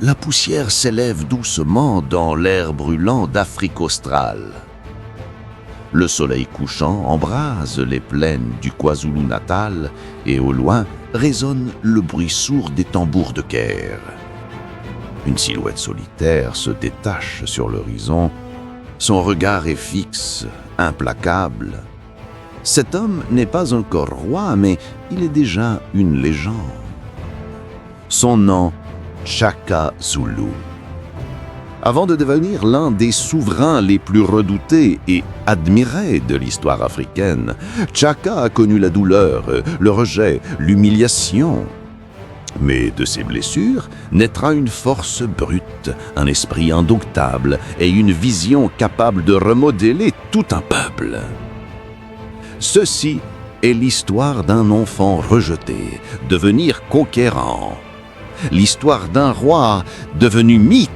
la poussière s'élève doucement dans l'air brûlant d'Afrique australe. Le soleil couchant embrase les plaines du KwaZulu-Natal et au loin résonne le bruit sourd des tambours de Caire. Une silhouette solitaire se détache sur l'horizon. Son regard est fixe, implacable. Cet homme n'est pas encore roi, mais il est déjà une légende. Son nom, Shaka Zulu. Avant de devenir l'un des souverains les plus redoutés et admirés de l'histoire africaine, Shaka a connu la douleur, le rejet, l'humiliation. Mais de ses blessures naîtra une force brute, un esprit indomptable et une vision capable de remodeler tout un peuple. Ceci est l'histoire d'un enfant rejeté, devenir conquérant. L'histoire d'un roi devenu mythe.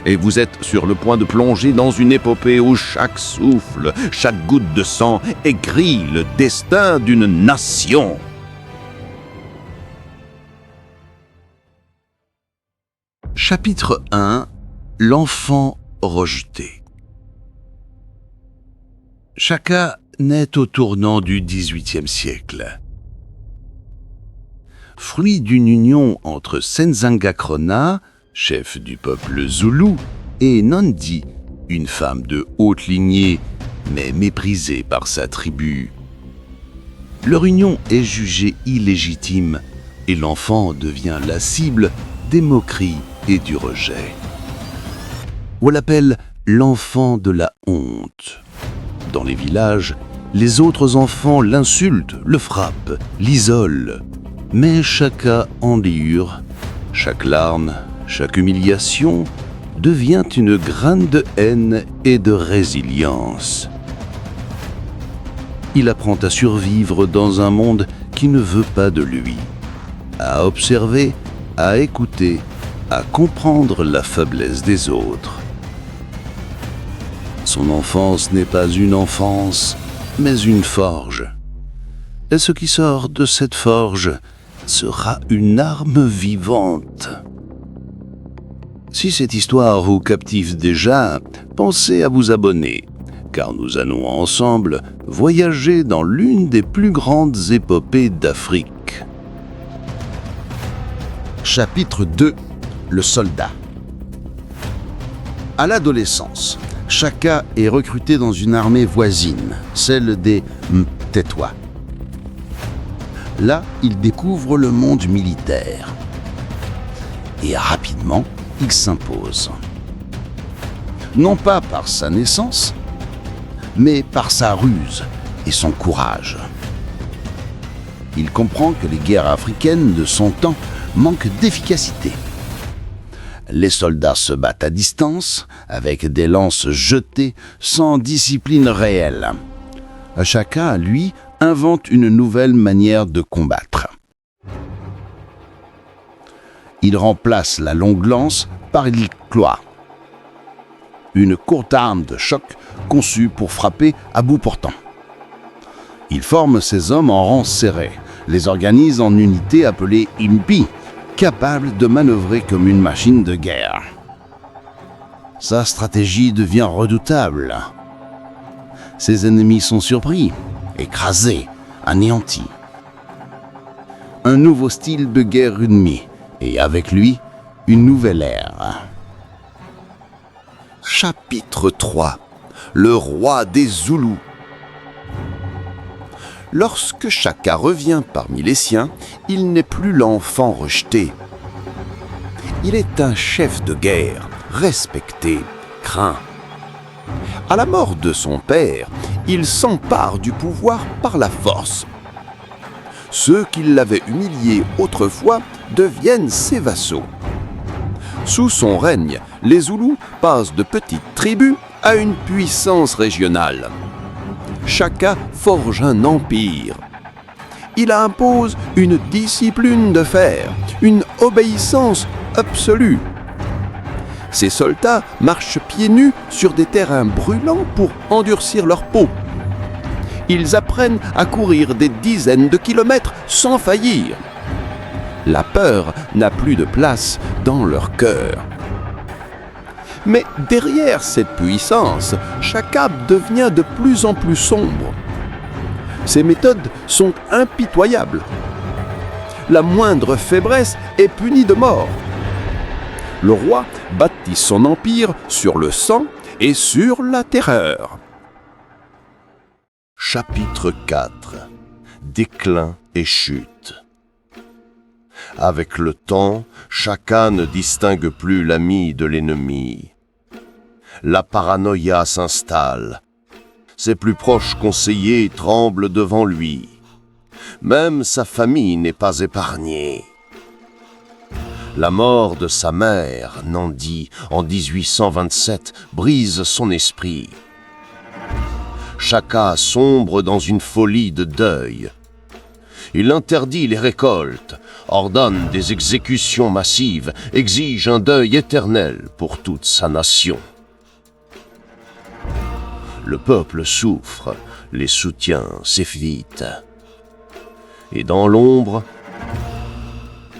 Et vous êtes sur le point de plonger dans une épopée où chaque souffle, chaque goutte de sang écrit le destin d'une nation. Chapitre 1. L'enfant rejeté. Shaka naît au tournant du XVIIIe siècle. Fruit d'une union entre Senzanga Krona, chef du peuple zoulou, et Nandi, une femme de haute lignée, mais méprisée par sa tribu. Leur union est jugée illégitime et l'enfant devient la cible des moqueries et du rejet. On l'appelle l'enfant de la honte. Dans les villages, les autres enfants l'insultent, le frappent, l'isolent. Mais Shaka endure, chaque larme, chaque humiliation devient une graine de haine et de résilience. Il apprend à survivre dans un monde qui ne veut pas de lui, à observer, à écouter, à comprendre la faiblesse des autres. Son enfance n'est pas une enfance, mais une forge. Et ce qui sort de cette forge sera une arme vivante. Si cette histoire vous captive déjà, pensez à vous abonner, car nous allons ensemble voyager dans l'une des plus grandes épopées d'Afrique. Chapitre 2. Le soldat. À l'adolescence, Shaka est recruté dans une armée voisine, celle des Mtetwa. Là, il découvre le monde militaire. Et rapidement, il s'impose. Non pas par sa naissance, mais par sa ruse et son courage. Il comprend que les guerres africaines de son temps manquent d'efficacité. Les soldats se battent à distance, avec des lances jetées, sans discipline réelle. Shaka, lui, invente une nouvelle manière de combattre. Il remplace la longue lance par l'ikloa, une courte arme de choc conçue pour frapper à bout portant. Il forme ses hommes en rangs serrés, les organise en unités appelées impi, capables de manœuvrer comme une machine de guerre. Sa stratégie devient redoutable. Ses ennemis sont surpris, écrasés, anéantis. Un nouveau style de guerre ennemie, et avec lui, une nouvelle ère. Chapitre 3. Le roi des Zoulous. Lorsque Shaka revient parmi les siens, il n'est plus l'enfant rejeté. Il est un chef de guerre, respecté, craint. À la mort de son père, il s'empare du pouvoir par la force. Ceux qui l'avaient humilié autrefois deviennent ses vassaux. Sous son règne, les Zoulous passent de petites tribus à une puissance régionale. Shaka forge un empire. Il impose une discipline de fer, une obéissance absolue. Ses soldats marchent pieds nus sur des terrains brûlants pour endurcir leur peau. Ils apprennent à courir des dizaines de kilomètres sans faillir. La peur n'a plus de place dans leur cœur. Mais derrière cette puissance, Shaka devient de plus en plus sombre. Ses méthodes sont impitoyables. La moindre faiblesse est punie de mort. Le roi bâtit son empire sur le sang et sur la terreur. Chapitre 4. Déclin et chute. Avec le temps, Shaka ne distingue plus l'ami de l'ennemi. La paranoïa s'installe. Ses plus proches conseillers tremblent devant lui. Même sa famille n'est pas épargnée. La mort de sa mère, Nandi, en 1827, brise son esprit. Shaka sombre dans une folie de deuil. Il interdit les récoltes, ordonne des exécutions massives, exige un deuil éternel pour toute sa nation. Le peuple souffre, les soutiens s'effritent. Et dans l'ombre,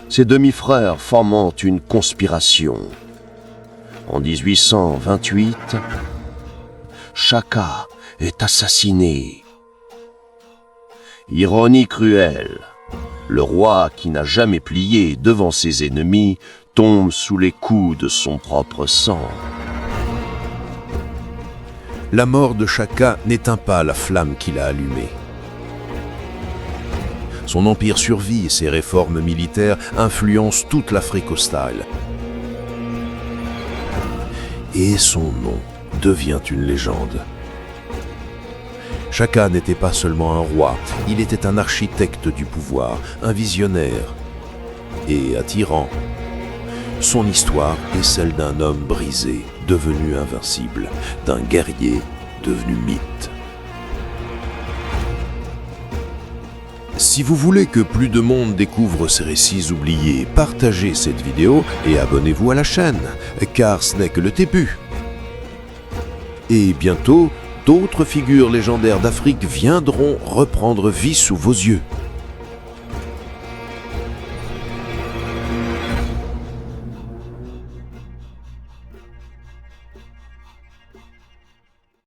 ses demi-frères fomentent une conspiration. En 1828, Shaka est assassiné. Ironie cruelle, le roi qui n'a jamais plié devant ses ennemis tombe sous les coups de son propre sang. La mort de Shaka n'éteint pas la flamme qu'il a allumée. Son empire survit et ses réformes militaires influencent toute l'Afrique australe. Et son nom devient une légende. Shaka n'était pas seulement un roi, il était un architecte du pouvoir, un visionnaire et un tyran. Son histoire est celle d'un homme brisé, devenu invincible, d'un guerrier devenu mythe. Si vous voulez que plus de monde découvre ces récits oubliés, partagez cette vidéo et abonnez-vous à la chaîne, car ce n'est que le début. Et bientôt, d'autres figures légendaires d'Afrique viendront reprendre vie sous vos yeux.